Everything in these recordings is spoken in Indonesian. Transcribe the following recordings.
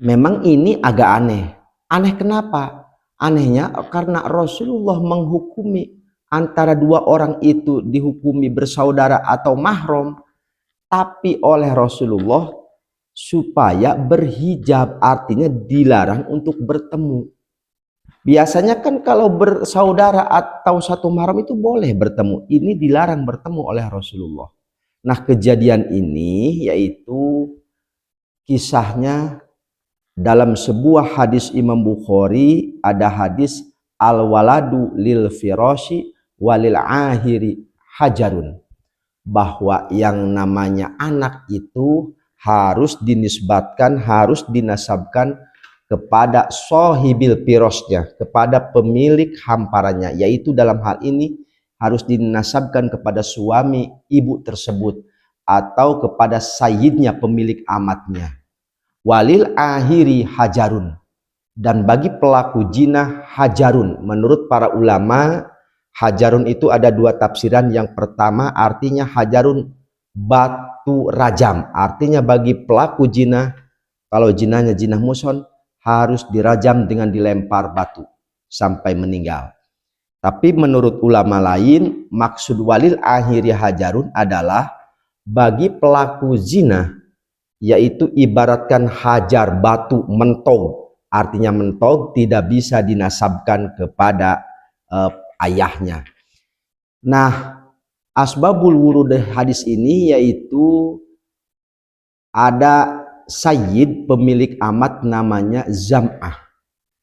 Memang ini agak aneh. Aneh kenapa? Anehnya karena Rasulullah menghukumi antara dua orang itu dihukumi bersaudara atau mahram, tapi oleh Rasulullah supaya berhijab, artinya dilarang untuk bertemu. Biasanya kan kalau bersaudara atau satu mahram itu boleh bertemu. Ini dilarang bertemu oleh Rasulullah. Nah, kejadian ini yaitu kisahnya dalam sebuah hadis Imam Bukhari, ada hadis al-waladu lil firashi walil ahiri hajarun, bahwa yang namanya anak itu harus dinisbatkan, harus dinasabkan kepada sohibil pirosnya, kepada pemilik hamparannya, yaitu dalam hal ini harus dinasabkan kepada suami ibu tersebut atau kepada sayyidnya, pemilik amatnya. Walil ahiri hajarun, dan bagi pelaku zina hajarun. Menurut para ulama, hajarun itu ada dua tafsiran. Yang pertama artinya hajarun batu rajam, artinya bagi pelaku zina, kalau zinanya zina muson, harus dirajam dengan dilempar batu sampai meninggal. Tapi menurut ulama lain, maksud walil akhiri hajarun adalah bagi pelaku zina, yaitu ibaratkan hajar batu mentog, artinya mentog tidak bisa dinasabkan kepada ayahnya. Nah, asbabul wurud hadis ini yaitu ada sayyid pemilik amat namanya Zam'ah.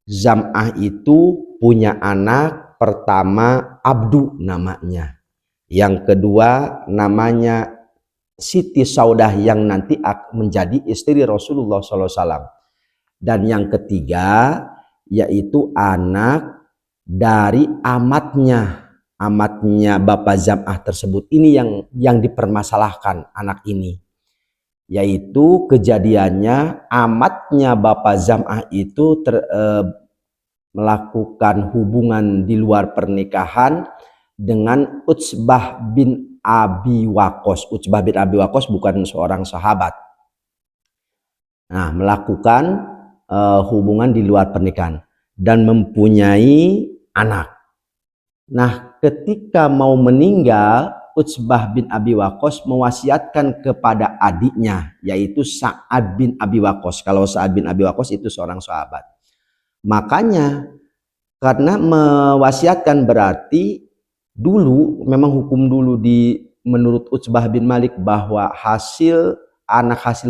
Zam'ah itu punya anak pertama Abdu namanya. Yang kedua namanya Siti Saudah yang nanti menjadi istri Rasulullah SAW. Dan yang ketiga yaitu anak dari amatnya Bapak Zam'ah tersebut. Ini yang dipermasalahkan anak ini. Yaitu kejadiannya amatnya Bapak Zam'ah itu melakukan hubungan di luar pernikahan dengan Utsbah bin Abi Waqqas. Utsbah bin Abi Waqqas bukan seorang sahabat. Nah, melakukan hubungan di luar pernikahan dan mempunyai anak. Nah, ketika mau meninggal, Utsbah bin Abi Waqqas mewasiatkan kepada adiknya, yaitu Sa'ad bin Abi Waqqas. Kalau Sa'ad bin Abi Waqqas itu seorang sahabat. Makanya karena mewasiatkan berarti dulu memang hukum dulu menurut Utsbah bin Malik bahwa hasil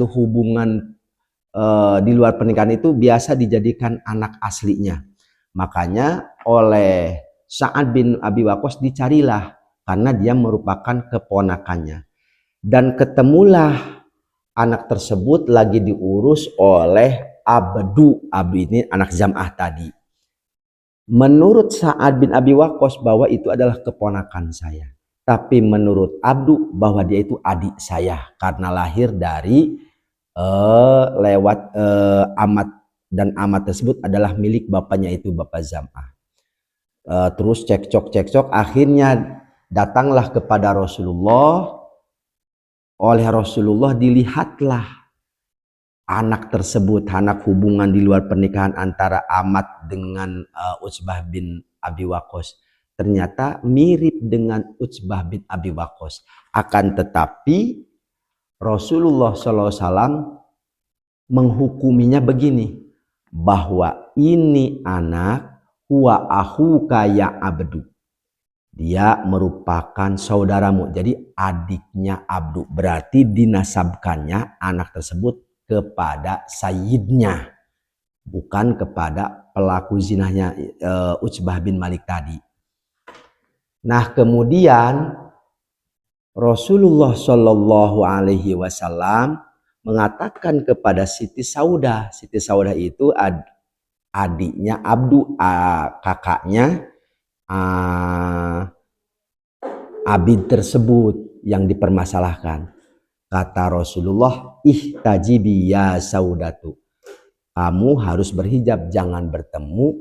hubungan di luar pernikahan itu biasa dijadikan anak aslinya. Makanya oleh Sa'ad bin Abi Waqqas dicarilah karena dia merupakan keponakannya. Dan ketemulah anak tersebut lagi diurus oleh Abdu. Abdu ini anak Zam'ah tadi. Menurut Sa'ad bin Abi Waqqas bahwa itu adalah keponakan saya. Tapi menurut Abdu bahwa dia itu adik saya karena lahir dari lewat amat, dan amat tersebut adalah milik bapaknya itu Bapak Zam'ah. Terus cekcok akhirnya datanglah kepada Rasulullah. Oleh Rasulullah dilihatlah anak tersebut, anak hubungan di luar pernikahan antara amat dengan Utsbah bin Abi Waqqas. Ternyata mirip dengan Utsbah bin Abi Waqqas. Akan tetapi Rasulullah SAW menghukuminya begini, bahwa ini anak huwa akhuka ya Abdu. Dia merupakan saudaramu, jadi adiknya Abdu. Berarti dinasabkannya anak tersebut kepada sayyidnya, bukan kepada pelaku zinahnya Utsbah bin Malik tadi. Nah, kemudian Rasulullah Shallallahu Alaihi Wasallam mengatakan kepada Siti Saudah. Siti Saudah itu adiknya Abdu, kakaknya Abid tersebut yang dipermasalahkan. Kata Rasulullah, ihtajibi ya Saudatu. Kamu harus berhijab, jangan bertemu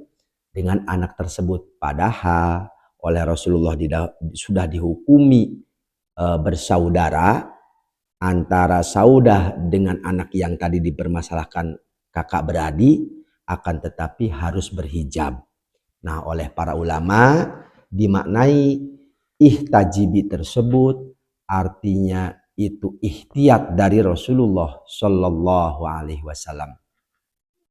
dengan anak tersebut. Padahal oleh Rasulullah sudah dihukumi bersaudara antara Saudah dengan anak yang tadi dipermasalahkan kakak beradik, akan tetapi harus berhijab. Nah, oleh para ulama dimaknai ihtajibi tersebut artinya itu ihtiyat dari Rasulullah Shallallahu Alaihi Wasallam.